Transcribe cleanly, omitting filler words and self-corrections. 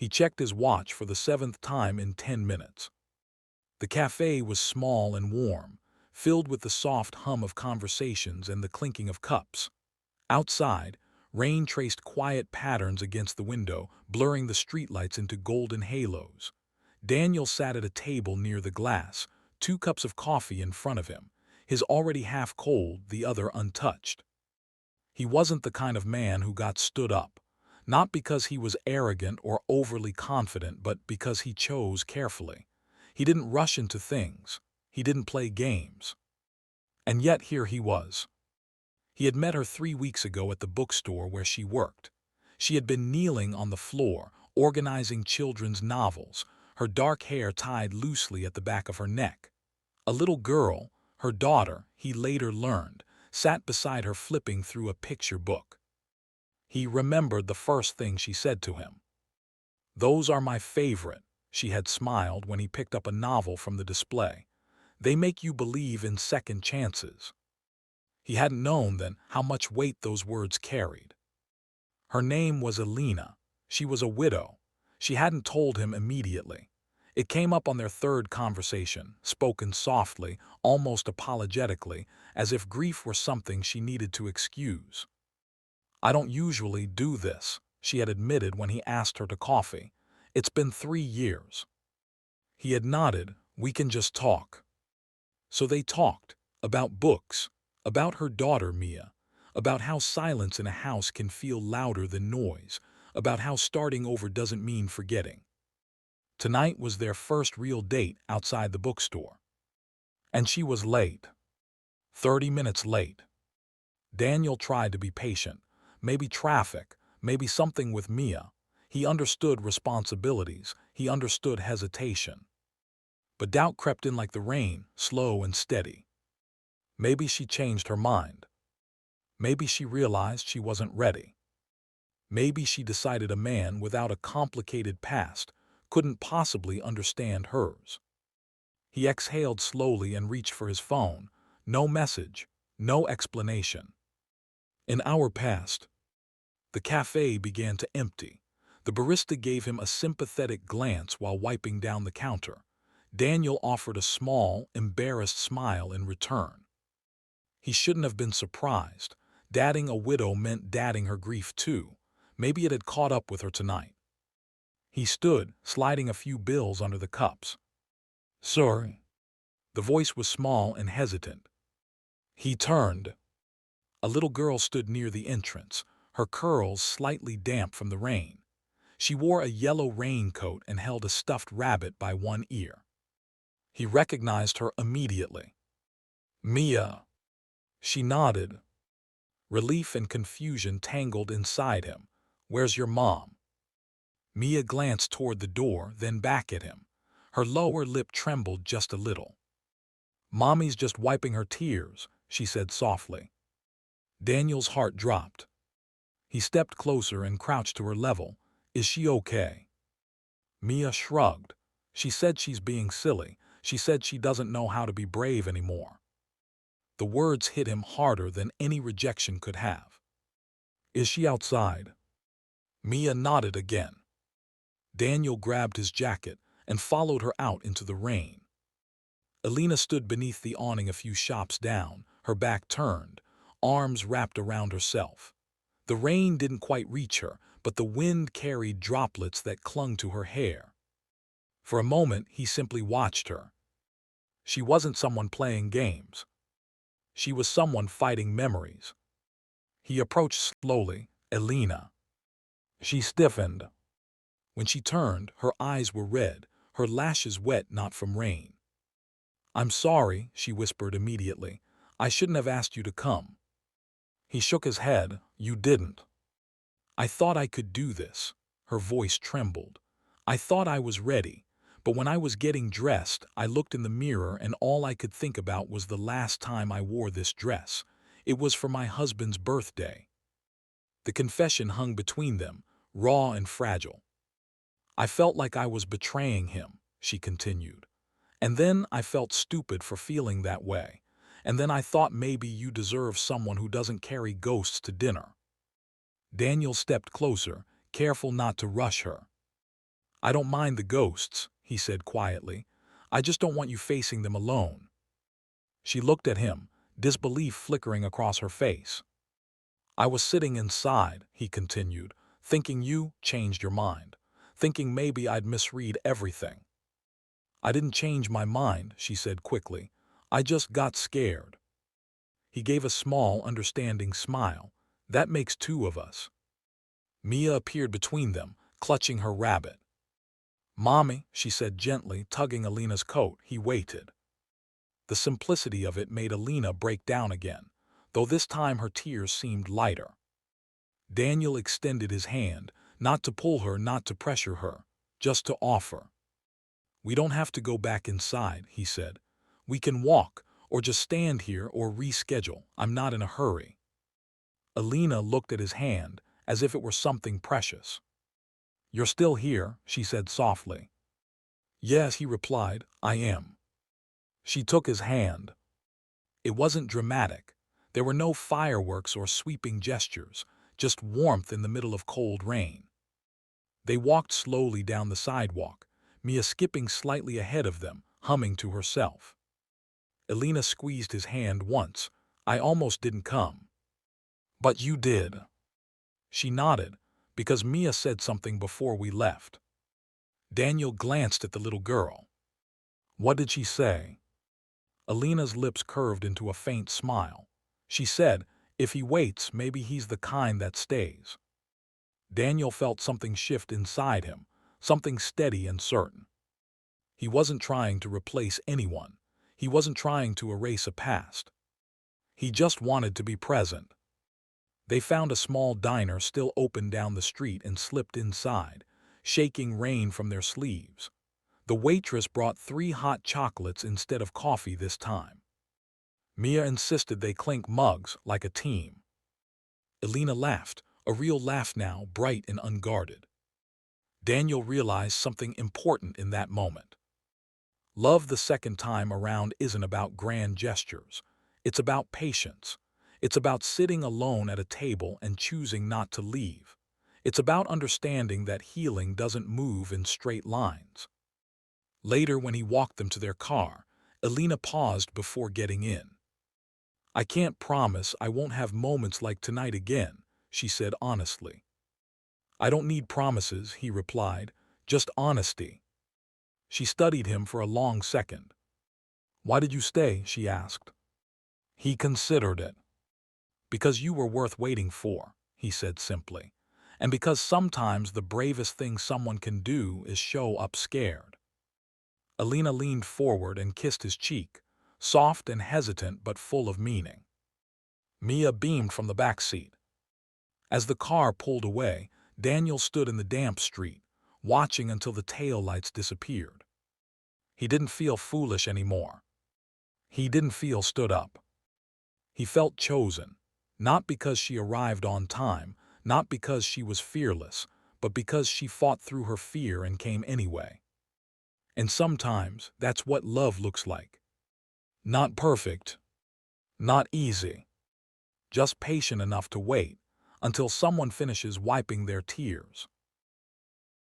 He checked his watch for the seventh time in 10 minutes. The cafe was small and warm, filled with the soft hum of conversations and the clinking of cups. Outside, rain traced quiet patterns against the window, blurring the streetlights into golden halos. Daniel sat at a table near the glass, 2 cups of coffee in front of him, his already half cold, the other untouched. He wasn't the kind of man who got stood up, not because he was arrogant or overly confident, but because he chose carefully. He didn't rush into things. He didn't play games. And yet here he was. He had met her 3 weeks ago at the bookstore where she worked. She had been kneeling on the floor, organizing children's novels, her dark hair tied loosely at the back of her neck. A little girl, her daughter, he later learned, sat beside her flipping through a picture book. He remembered the first thing she said to him. "Those are my favorite," she had smiled when he picked up a novel from the display. "They make you believe in second chances." He hadn't known then how much weight those words carried. Her name was Elena. She was a widow. She hadn't told him immediately. It came up on their third conversation, spoken softly, almost apologetically, as if grief were something she needed to excuse. "I don't usually do this," she had admitted when he asked her to coffee. "It's been 3 years." He had nodded. "We can just talk." So they talked, about books, about her daughter Mia, about how silence in a house can feel louder than noise, about how starting over doesn't mean forgetting. Tonight was their first real date outside the bookstore. And she was late. 30 minutes late. Daniel tried to be patient. Maybe traffic, maybe something with Mia. He understood responsibilities. He understood hesitation. But doubt crept in like the rain, slow and steady. Maybe she changed her mind. Maybe she realized she wasn't ready. Maybe she decided a man without a complicated past couldn't possibly understand hers. He exhaled slowly and reached for his phone. No message, no explanation. An hour passed. The cafe began to empty. The barista gave him a sympathetic glance while wiping down the counter. Daniel offered a small, embarrassed smile in return. He shouldn't have been surprised. Dadding a widow meant dadding her grief too. Maybe it had caught up with her tonight. He stood, sliding a few bills under the cups. "Sorry." The voice was small and hesitant. He turned. A little girl stood near the entrance, her curls slightly damp from the rain. She wore a yellow raincoat and held a stuffed rabbit by one ear. He recognized her immediately. "Mia." She nodded. Relief and confusion tangled inside him. "Where's your mom?" Mia glanced toward the door, then back at him. Her lower lip trembled just a little. "Mommy's just wiping her tears," she said softly. Daniel's heart dropped. He stepped closer and crouched to her level. "Is she okay?" Mia shrugged. "She said she's being silly. She said she doesn't know how to be brave anymore." The words hit him harder than any rejection could have. "Is she outside?" Mia nodded again. Daniel grabbed his jacket and followed her out into the rain. Elena stood beneath the awning a few shops down, her back turned, arms wrapped around herself. The rain didn't quite reach her, but the wind carried droplets that clung to her hair. For a moment, he simply watched her. She wasn't someone playing games. She was someone fighting memories. He approached slowly. "Elena." She stiffened. When she turned, her eyes were red, her lashes wet not from rain. "I'm sorry," she whispered immediately. "I shouldn't have asked you to come." He shook his head. "You didn't." "I thought I could do this." Her voice trembled. "I thought I was ready. But when I was getting dressed, I looked in the mirror and all I could think about was the last time I wore this dress. It was for my husband's birthday." The confession hung between them, raw and fragile. "I felt like I was betraying him," she continued. "And then I felt stupid for feeling that way. And then I thought maybe you deserve someone who doesn't carry ghosts to dinner." Daniel stepped closer, careful not to rush her. I don't mind the ghosts, he said quietly. I just don't want you facing them alone. She looked at him, disbelief flickering across her face. I was sitting inside, he continued, thinking you changed your mind, thinking maybe I'd misread everything. I didn't change my mind, she said quickly. I just got scared. He gave a small, understanding smile. That makes two of us. Mia appeared between them, clutching her rabbit. Mommy, she said gently, tugging Alina's coat. He waited. The simplicity of it made Alina break down again, though this time her tears seemed lighter. Daniel extended his hand, not to pull her, not to pressure her, just to offer. We don't have to go back inside, he said. We can walk, or just stand here or reschedule. I'm not in a hurry. Alina looked at his hand, as if it were something precious. You're still here, she said softly. Yes, he replied, I am. She took his hand. It wasn't dramatic. There were no fireworks or sweeping gestures, just warmth in the middle of cold rain. They walked slowly down the sidewalk, Mia skipping slightly ahead of them, humming to herself. Alina squeezed his hand once. I almost didn't come. But you did. She nodded, because Mia said something before we left. Daniel glanced at the little girl. What did she say? Alina's lips curved into a faint smile. She said, if he waits, maybe he's the kind that stays. Daniel felt something shift inside him, something steady and certain. He wasn't trying to replace anyone. He wasn't trying to erase a past. He just wanted to be present. They found a small diner still open down the street and slipped inside, shaking rain from their sleeves. The waitress brought 3 hot chocolates instead of coffee this time. Mia insisted they clink mugs like a team. Alina laughed, a real laugh now, bright and unguarded. Daniel realized something important in that moment. Love the second time around isn't about grand gestures. It's about patience. It's about sitting alone at a table and choosing not to leave. It's about understanding that healing doesn't move in straight lines. Later, when he walked them to their car, Alina paused before getting in. I can't promise I won't have moments like tonight again, she said honestly. I don't need promises, he replied, just honesty. She studied him for a long second. Why did you stay? She asked. He considered it. Because you were worth waiting for, he said simply, and because sometimes the bravest thing someone can do is show up scared. Alina leaned forward and kissed his cheek, soft and hesitant but full of meaning. Mia beamed from the back seat. As the car pulled away, Daniel stood in the damp street, watching until the taillights disappeared. He didn't feel foolish anymore. He didn't feel stood up. He felt chosen, not because she arrived on time, not because she was fearless, but because she fought through her fear and came anyway. And sometimes that's what love looks like. Not perfect, not easy, just patient enough to wait until someone finishes wiping their tears.